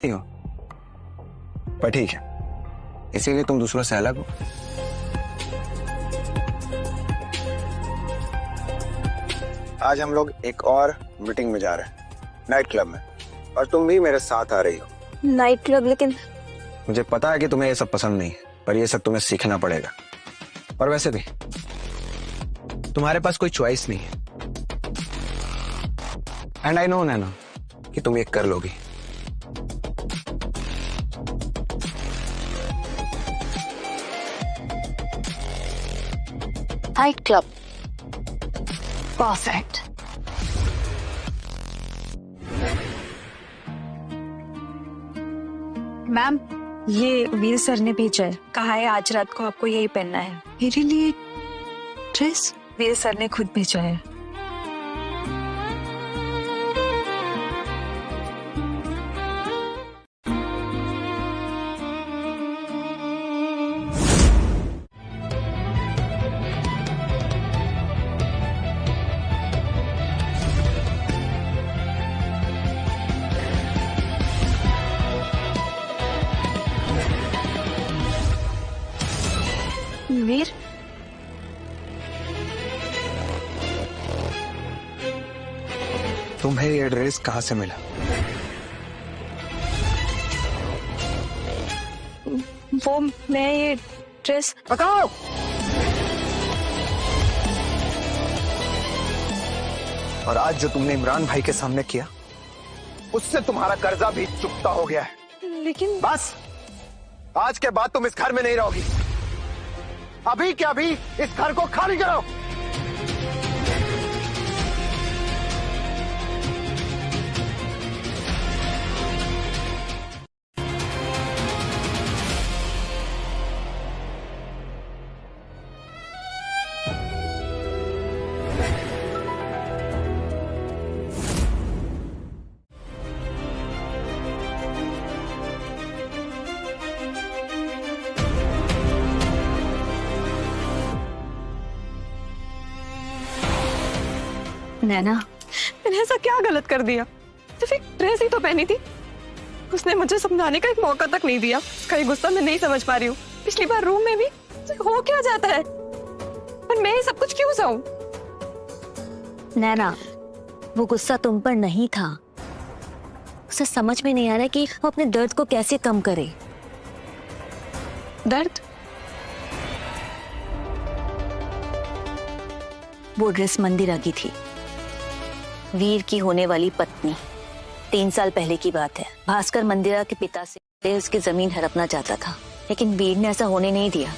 नहीं हो, पर ठीक है, इसीलिए तुम दूसरों से अलग हो। आज हम लोग एक और मीटिंग में जा रहे हैं, नाइट क्लब में, और तुम भी मेरे साथ आ रही हो। Night club? लेकिन मुझे पता है कि तुम्हें ये सब पसंद नहीं है, पर ये सब तुम्हें सीखना पड़ेगा। और वैसे भी तुम्हारे पास कोई चॉइस नहीं है। एंड आई नो नैना कि तुम ये कर लोगी। Night club, perfect. मैम, ये वीर सर ने भेजा है, कहा है आज रात को आपको यही पहनना है। मेरे लिए ड्रेस? वीर सर ने खुद भेजा है। वीर, तुम्हें ये ड्रेस कहाँ से मिला? वो मैं ये ड्रेस पकाओ। और आज जो तुमने इमरान भाई के सामने किया, उससे तुम्हारा कर्जा भी चुकता हो गया है। लेकिन बस, आज के बाद तुम इस घर में नहीं रहोगी। अभी के अभी इस घर को खाली करो। नैना, मैंने ऐसा क्या गलत कर दिया? सिर्फ एक ड्रेस ही तो पहनी थी। उसने मुझे समझाने का एक मौका तक नहीं दिया। उसका ये गुस्सा मैं नहीं समझ पा रही हूँ। पिछली बार रूम में भी हो क्या जाता है, पर मैं ये सब कुछ क्यों सहूं? नैना, वो गुस्सा तुम पर नहीं था। उसे समझ में नहीं आ रहा कि वो अपने दर्द को कैसे कम करे। दर्द? वो ड्रेस मंदिरा की थी, वीर की होने वाली पत्नी। 3 साल पहले की बात है। भास्कर मंदिरा के पिता से उसकी जमीन हड़पना चाहता था, लेकिन वीर ने ऐसा होने नहीं दिया।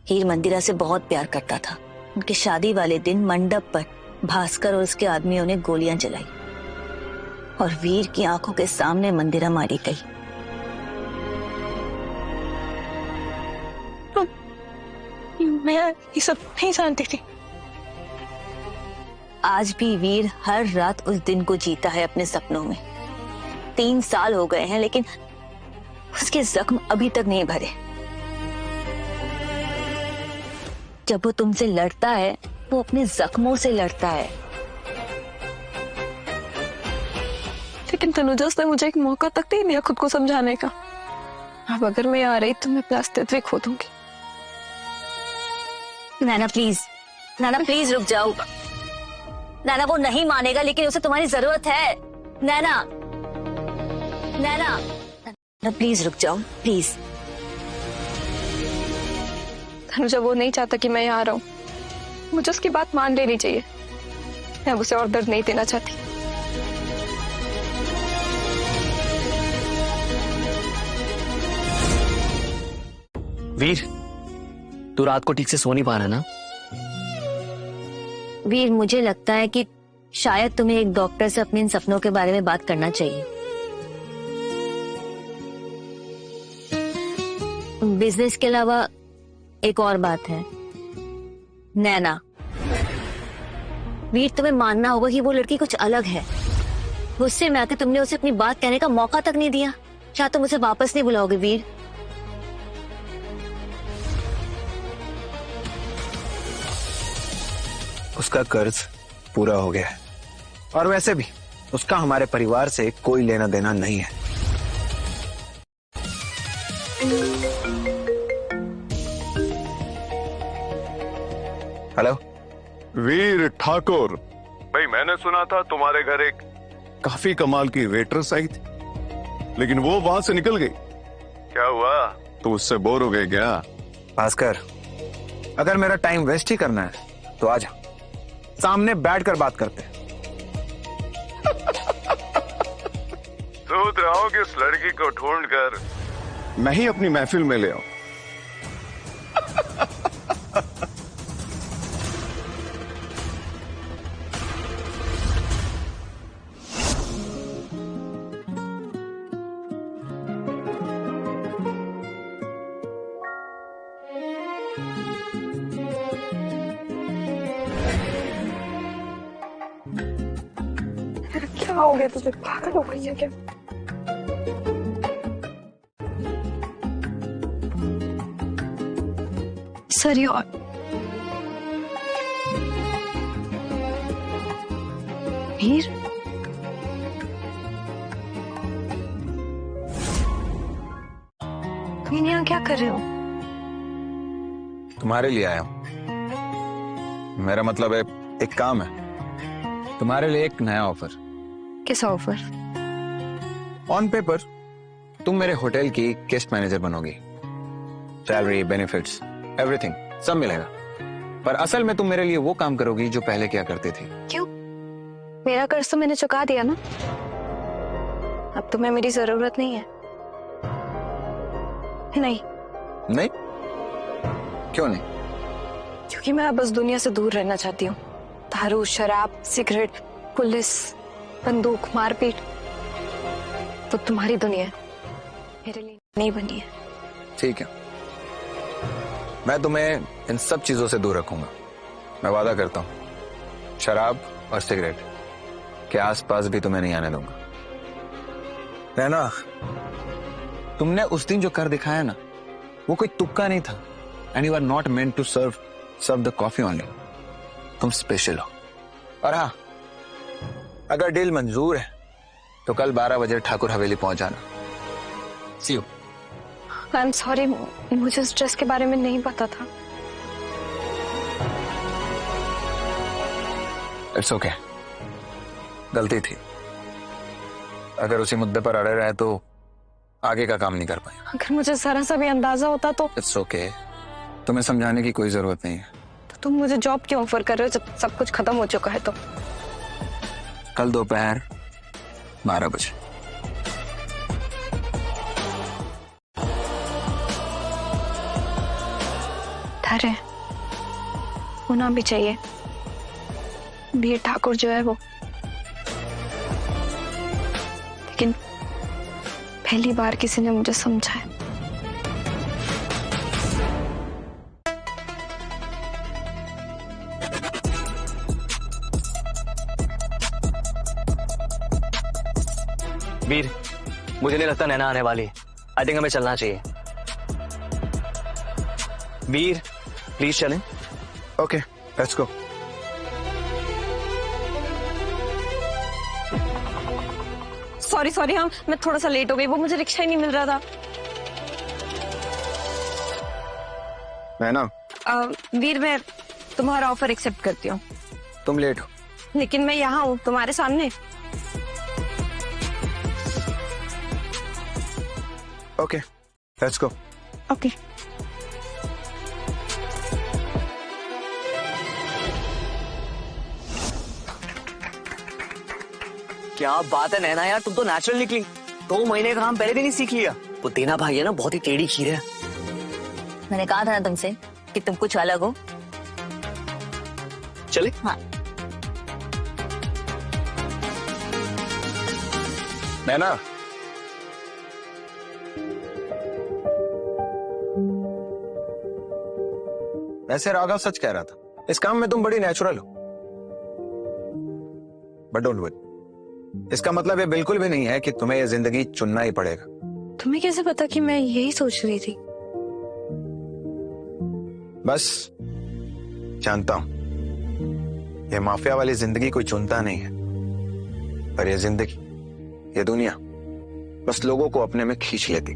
हीर मंदिरा से बहुत प्यार करता था। उनकी शादी वाले दिन मंडप पर भास्कर और उसके आदमियों ने गोलियां चलाई और वीर की आंखों के सामने मंदिरा मारी गई। मैं ये सब नहीं जानती थी। आज भी वीर हर रात उस दिन को जीता है अपने सपनों में। 3 साल हो गए हैं, लेकिन उसके जख्म अभी तक नहीं भरे। जब वो तुमसे लड़ता है, वो अपने जख्मों से लड़ता है। लेकिन तनुजा, उसने मुझे एक मौका तक नहीं दिया खुद को समझाने का। अब अगर मैं आ रही तो मैं अपना अस्तित्व खो दूंगी। नैना प्लीज रुक जाओ। नैना, वो नहीं मानेगा, लेकिन उसे तुम्हारी जरूरत है। नैना प्लीज रुक जाओ, प्लीज। तनुजा, वो नहीं चाहता कि मैं यहाँ रहूं। मुझे उसकी बात मान लेनी चाहिए। मैं उसे और दर्द नहीं देना चाहती। वीर, तू रात को ठीक से सो नहीं पा रहा ना? वीर, मुझे लगता है कि शायद तुम्हें एक डॉक्टर से अपने इन सपनों के बारे में बात करना चाहिए। बिजनेस के अलावा एक और बात है। नैना, वीर, तुम्हें मानना होगा कि वो लड़की कुछ अलग है। गुस्से में आके तुमने उसे अपनी बात कहने का मौका तक नहीं दिया। क्या तुम उसे वापस नहीं बुलाओगे वीर? उसका कर्ज पूरा हो गया है, और वैसे भी उसका हमारे परिवार से कोई लेना देना नहीं है। हेलो। वीर ठाकुर भाई, मैंने सुना था तुम्हारे घर एक काफी कमाल की वेट्रेस आई थी, लेकिन वो वहां से निकल गई। क्या हुआ, तो उससे बोर हो गए क्या? भास्कर, अगर मेरा टाइम वेस्ट ही करना है तो आजा, सामने बैठकर बात करते हैं। सोच रहा हूं कि इस लड़की को ढूंढकर मैं ही अपनी महफिल में ले आऊं। क्या हो गया तुझे, पागल हो गई है क्या? सर और वीर, तुम यहाँ क्या कर रहे हो? तुम्हारे लिए आया हूं। मेरा मतलब है, एक काम है तुम्हारे लिए, एक नया ऑफर। किस ऑफर? ऑन पेपर तुम मेरे होटल की गेस्ट मैनेजर बनोगी, सैलरी, बेनिफिट्स, एवरीथिंग सब मिलेगा। पर असल में तुम मेरे लिए वो काम करोगी जो पहले क्या करती थी। क्यों? मेरा कर्ज तो मैंने चुका दिया ना, अब तुम्हें मेरी जरूरत नहीं है। नहीं। नहीं? क्यों नहीं? क्योंकि मैं अब बस दुनिया से दूर रहना चाहती हूँ। दारू, शराब, सिगरेट, पुलिस, बंदूक, मारपीट, तो तुम्हारी दुनिया मेरे लिए नहीं बनी है। ठीक है, मैं तुम्हें इन सब चीजों से दूर रखूंगा। मैं वादा करता हूं, शराब और सिगरेट के आसपास भी तुम्हें नहीं आने दूंगा। रहना, तुमने उस दिन जो कर दिखाया ना, वो कोई तुक्का नहीं था। And you are not meant to serve the coffee only. तुम स्पेशल हो। और हाँ, अगर डील मंजूर है तो कल 12 बजे ठाकुर हवेली पहुंच जाना। सी यू। आई एम सॉरी, मुझे उस ड्रेस के बारे में नहीं पता था। इट्स ओके, गलती थी। अगर उसी मुद्दे पर अड़े रहे तो आगे का काम नहीं कर पाए। अगर मुझे जरा सा भी अंदाजा होता तो। इट्स ओके, तुम्हें समझाने की कोई जरूरत नहीं है। तो तुम मुझे जॉब क्यों ऑफर कर रहे हो जब सब कुछ खत्म हो चुका है? तो कल दोपहर 12 बजे। डर है, होना भी चाहिए। वीर ठाकुर जो है वो, लेकिन पहली बार किसी ने मुझे समझा है। वीर, मुझे नहीं लगता नैना आने वाली। आई थिंक हमें चलना चाहिए। वीर, प्लीज चलें। Okay, let's go. सॉरी, हाँ मैं थोड़ा सा लेट हो गई, वो मुझे रिक्शा ही नहीं मिल रहा था। नैना, वीर, मैं तुम्हारा ऑफर एक्सेप्ट करती हूँ। तुम लेट हो। लेकिन मैं यहाँ हूँ तुम्हारे सामने। Okay, let's go. ओके। क्या बात है नैना यार, तुम तो नेचुरल निकली। 2 महीने का काम पहले दिन ही सीख लिया। वो तेना भाई है ना, बहुत ही टेढ़ी खीर है। मैंने कहा था ना तुमसे कि तुम कुछ अलग हो। चले? हाँ। नैना, वैसे राघव सच कह रहा था, इस काम में तुम बड़ी नेचुरल हो। बट डोंट वरी, इसका मतलब ये बिल्कुल भी नहीं है कि तुम्हें ये जिंदगी चुनना ही पड़ेगा। तुम्हें कैसे पता कि मैं यही सोच रही थी? बस जानता हूं, ये माफिया वाली जिंदगी कोई चुनता नहीं है, पर ये जिंदगी, ये दुनिया बस लोगों को अपने में खींच लेती।